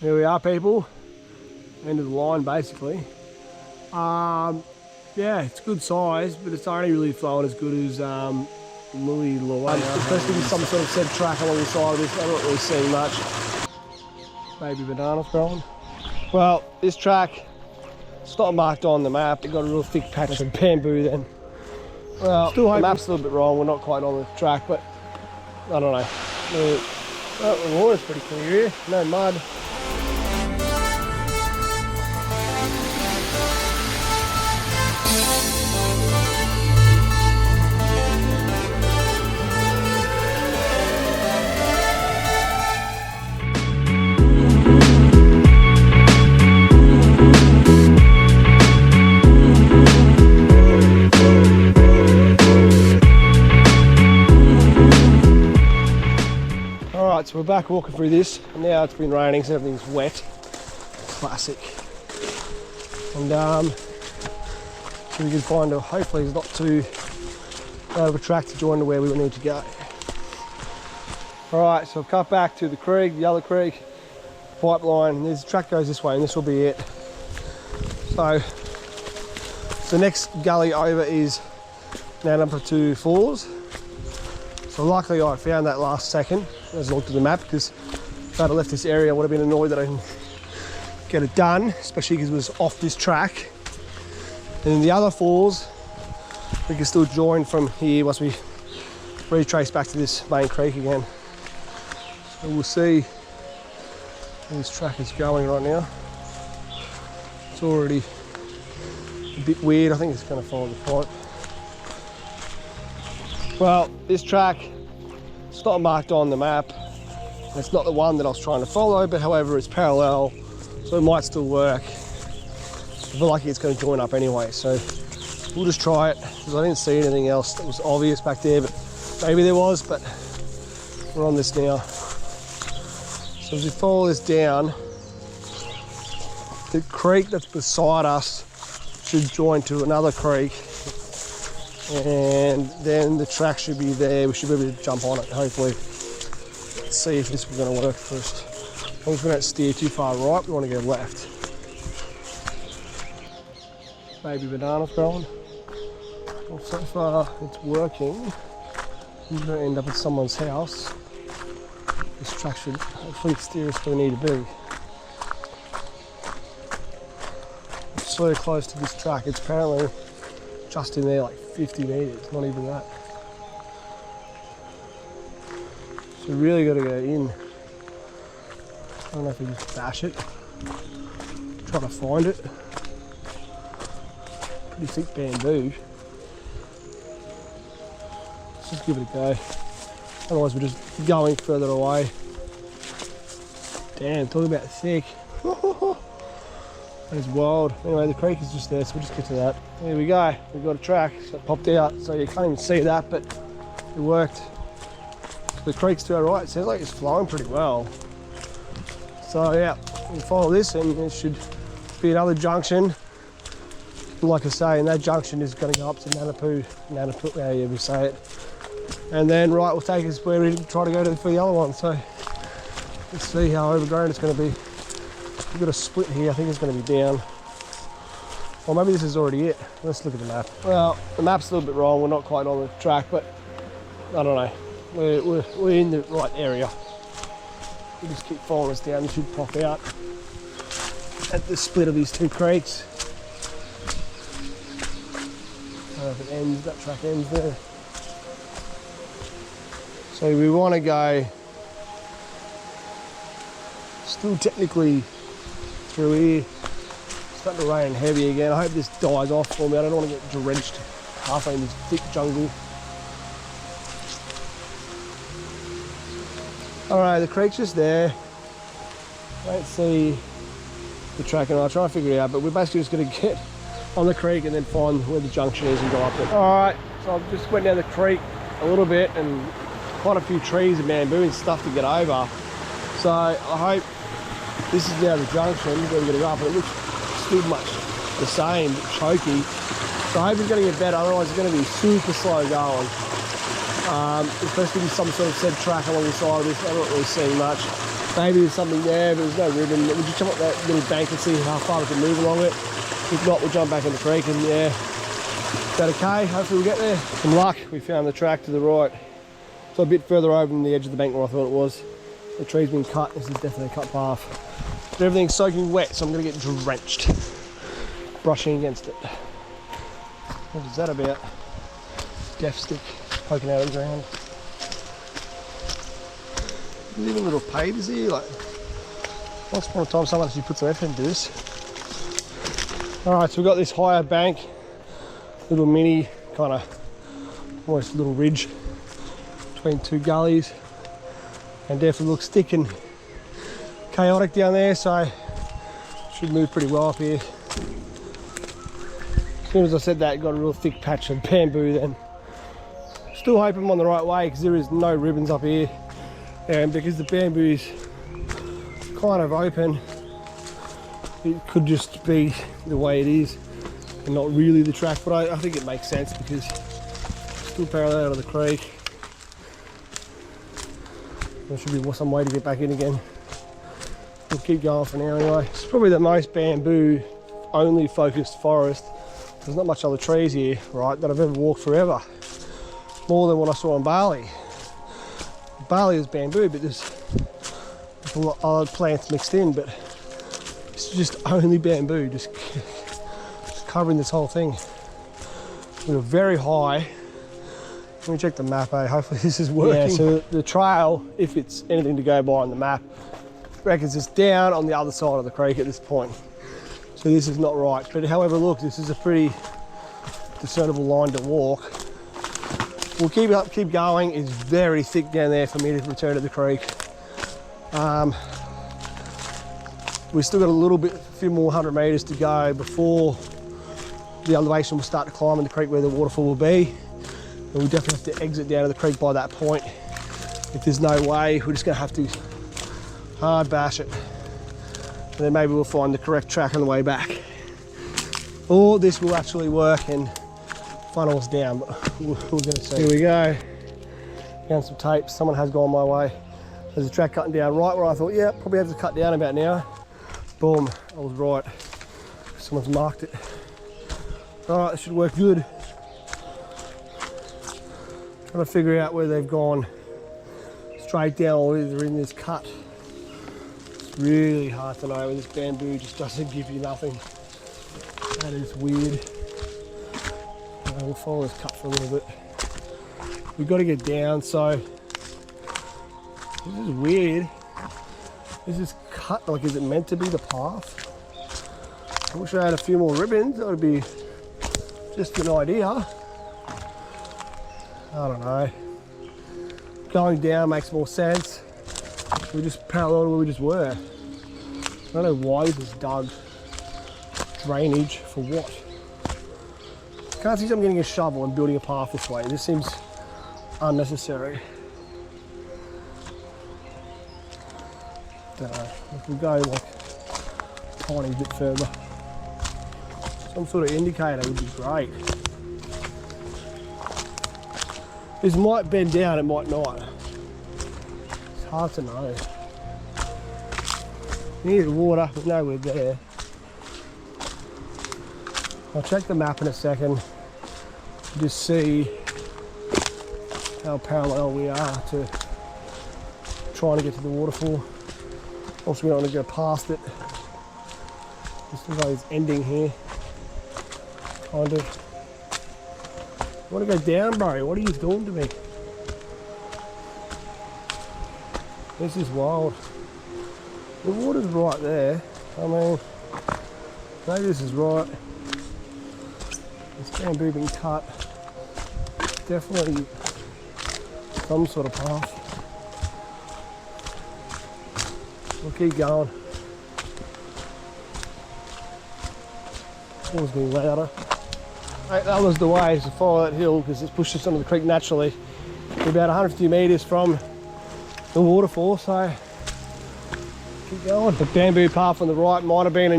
Here we are, people. End of the line, basically. Yeah, it's good size, but it's only really flowing as good as Lua'alaea. Especially with some sort of set track along the side of this. I'm not really seeing much. Baby bananas growing. Well, this track, it's not marked on the map. It got a real thick patch of bamboo then. Well, the map's a little bit wrong. We're not quite on the track, but I don't know. The water's pretty clear here. No mud. So we're back walking through this, and now it's been raining, so everything's wet. Classic. And so we can find hopefully it's not too over track to join to where we need to go. Alright, so I've cut back to the creek, the other creek, pipeline, and there's a track goes this way, and this will be it. So the next gully over is Naniuapo Falls. So luckily I found that last second as I looked at the map, because if I'd have left this area I would have been annoyed that I didn't get it done, especially because it was off this track. And in the other falls we can still join from here once we retrace back to this main creek again. So we'll see where this track is going right now. It's already a bit weird. I think it's going to follow the pipe. Well, this track, it's not marked on the map. It's not the one that I was trying to follow, but however, it's parallel, so it might still work. I feel like it's going to join up anyway, so we'll just try it, because I didn't see anything else that was obvious back there, but maybe there was, but we're on this now. So as we follow this down, the creek that's beside us should join to another creek, and then the track should be there. We should be able to jump on it, hopefully. Let's see if this is going to work first. I'm just going to steer too far right, we want to go left. Baby bananas growing. Well, so far it's working. I'm going to end up at someone's house. This track should hopefully steer us where we need to be. It's so close to this track, it's apparently just in there like 50 metres, not even that. So we really got to go in. I don't know if we just bash it, try to find it. Pretty thick bamboo. Let's just give it a go. Otherwise we're just going further away. Damn, talking about thick. That is wild. Anyway, the creek is just there, so we'll just get to that. There we go. We've got a track, so it popped out, so you can't even see that, but it worked. The creek's to our right. It sounds like it's flowing pretty well. So yeah, we'll follow this, and there should be another junction. Like I say, and that junction is going to go up to Naniuapo, yeah, we say it. And then right will take us where we try to go to for the other one. So let's see how overgrown it's going to be. We've got a split here, I think it's going to be down. Or maybe this is already it. Let's look at the map. Well, the map's a little bit wrong, we're not quite on the track, but I don't know. We're in the right area. We'll just keep following us down, it should pop out at the split of these two creeks. I don't know if it ends, that track ends there. So we want to go still technically through here. It's starting to rain heavy again. I hope this dies off for me. I don't want to get drenched halfway in this thick jungle. Alright, the creek's just there. I don't see the track, and I'll try and figure it out, but we're basically just going to get on the creek and then find where the junction is and go up it. Alright, so I just went down the creek a little bit, and quite a few trees and bamboo and stuff to get over. So I hope this is now the junction where we're going to go up, and it looks still much the same, but choky. So I hope it's going to get better, otherwise it's going to be super slow going. Especially with some sort of set track along the side of this. I'm not really seeing much. Maybe there's something there, but there's no ribbon. We'll just jump up that little bank and see how far we can move along it. If not, we'll jump back in the creek and yeah. Is that okay? Hopefully we'll get there. Some luck, we found the track to the right. So a bit further over than the edge of the bank where I thought it was. The tree's been cut, this is definitely a cut path. But everything's soaking wet, so I'm gonna get drenched. Brushing against it. What is that about? Death stick poking out of the ground. Even little pavers here, like once upon a time someone actually put some effort into this. Alright, so we've got this higher bank, little mini kind of almost little ridge between two gullies, and definitely looks thick and chaotic down there, so should move pretty well up here. As soon as I said that, got a real thick patch of bamboo then. Still hope I'm on the right way because there is no ribbons up here. And because the bamboo is kind of open, it could just be the way it is and not really the track, but I think it makes sense because it's still parallel to the creek. There should be some way to get back in again. We'll keep going for now anyway. It's probably the most bamboo only focused forest. There's not much other trees here, right, that I've ever walked forever. More than what I saw in Bali. Bali is bamboo, but there's a lot of other plants mixed in, but it's just only bamboo, just covering this whole thing. We're very high. Let me check the map, hopefully this is working. Yeah, so the trail, if it's anything to go by on the map, reckons it's down on the other side of the creek at this point. So this is not right, but however, look, this is a pretty discernible line to walk. We'll keep going. It's very thick down there for me to return to the creek. We've still got a few more 100 metres to go before the elevation will start to climb in the creek where the waterfall will be. And we definitely have to exit down to the creek by that point. If there's no way, we're just gonna have to hard bash it. And then maybe we'll find the correct track on the way back. Or this will actually work and funnel us down, but we're gonna see. Here we go. Found some tape. Someone has gone my way. There's a track cutting down right where I thought, yeah, probably have to cut down about now. Boom, I was right. Someone's marked it. All right, this should work good. Trying to figure out where they've gone straight down or whether in this cut. It's really hard to know when this bamboo just doesn't give you nothing. That is weird. We'll follow this cut for a little bit. We've got to get down, so this is weird. This is cut, like, is it meant to be the path? I wish I had a few more ribbons. That would be just an idea. I don't know. Going down makes more sense. We're just parallel to where we just were. I don't know why this is dug. Drainage for what? Can't see someone getting a shovel and building a path this way. This seems unnecessary. Don't know. If we go like a tiny bit further, some sort of indicator would be great. This might bend down, it might not. It's hard to know. Near the water, there's nowhere there. I'll check the map in a second, just see how parallel we are to trying to get to the waterfall. Also, we don't want to go past it. This looks like it's ending here, kind of. I want to go down, bro. What are you doing to me? This is wild. The water's right there. I mean, maybe this is right. It's bamboo being cut. Definitely some sort of path. We'll keep going. Water's getting louder. Right, that was the way, is to follow that hill because it's pushed us onto the creek naturally. We're about 150 metres from the waterfall, so keep going. The bamboo path on the right might have been a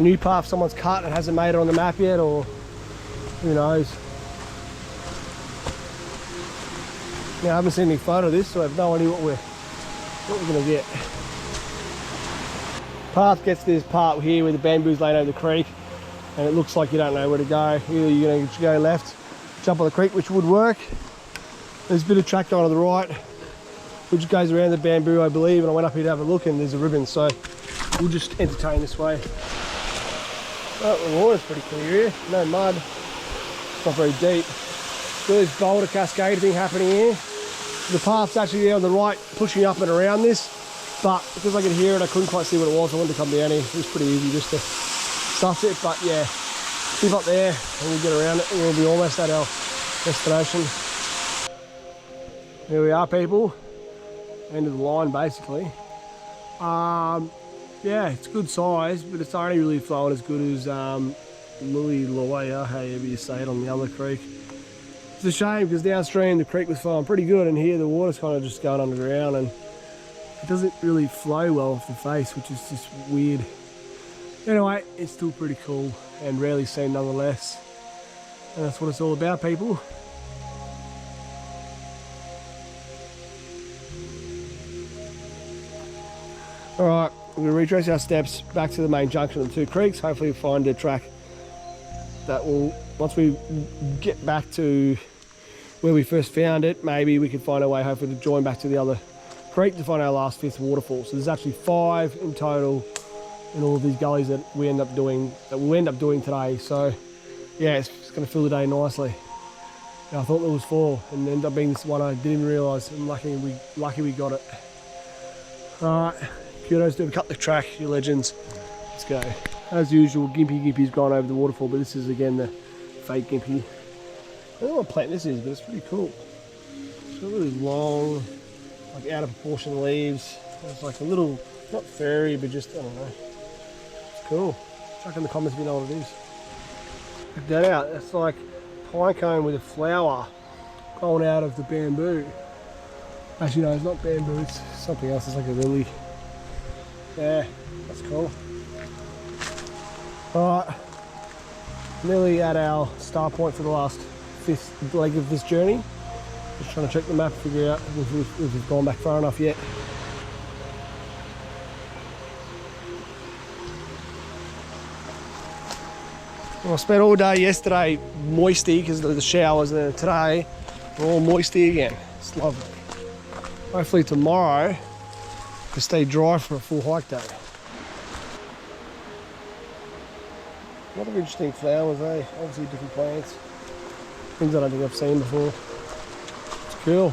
new path someone's cut and hasn't made it on the map yet, or who knows. Now, I haven't seen any photo of this, so I have no idea what we're what we're gonna get. Path gets to this part here where the bamboo's laying over the creek, and it looks like you don't know where to go. Either you're gonna go left, jump on the creek, which would work. There's a bit of track going to the right, which goes around the bamboo, I believe, and I went up here to have a look and there's a ribbon, so we'll just entertain this way. Oh, the water's pretty clear here, no mud, it's not very deep. There's boulder cascade thing happening here. The path's actually there on the right, pushing up and around this, but because I could hear it, I couldn't quite see what it was. I wanted to come down here. It was pretty easy just to suss it, but yeah, keep up there and we'll get around it and we'll be almost at our destination. Here we are, people. End of the line, basically. Yeah, it's good size, but it's only really flowing as good as Lua'alaea, however you say it, on the other creek. It's a shame because downstream the creek was flowing pretty good, and here the water's kind of just going underground and it doesn't really flow well off the face, which is just weird. Anyway, it's still pretty cool and rarely seen nonetheless. And that's what it's all about, people. Alright, we're going to retrace our steps back to the main junction of the two creeks. Hopefully we'll find a track that will, once we get back to where we first found it, maybe we can find a way hopefully to join back to the other creek to find our last 5th waterfall. So there's actually 5 in total in all of these gullies that we'll end up doing today. So yeah, it's going to fill the day nicely. And I thought there was 4 and ended up being this one I didn't even realise, and lucky we got it. Alright. Kudos to have cut the track, you legends. Let's go. As usual, Gimpy's gone over the waterfall, but this is again the fake Gimpy. I don't know what plant this is, but it's pretty cool. It's got really long, like out of proportion leaves. It's like a little, not fairy, but just, I don't know. It's cool. Chuck in the comments if you know what it is. Check that out. It's like pine cone with a flower growing out of the bamboo. Actually, no, it's not bamboo, it's something else. It's like a lily. Yeah, that's cool. Alright, nearly at our start point for the last 5th leg of this journey. Just trying to check the map, figure out if we've gone back far enough yet. Well, I spent all day yesterday moisty because of the showers, and then today we're all moisty again. It's lovely. Hopefully tomorrow to stay dry for a full hike day. A lot of interesting flowers, eh? Obviously different plants. Things I don't think I've seen before. It's cool.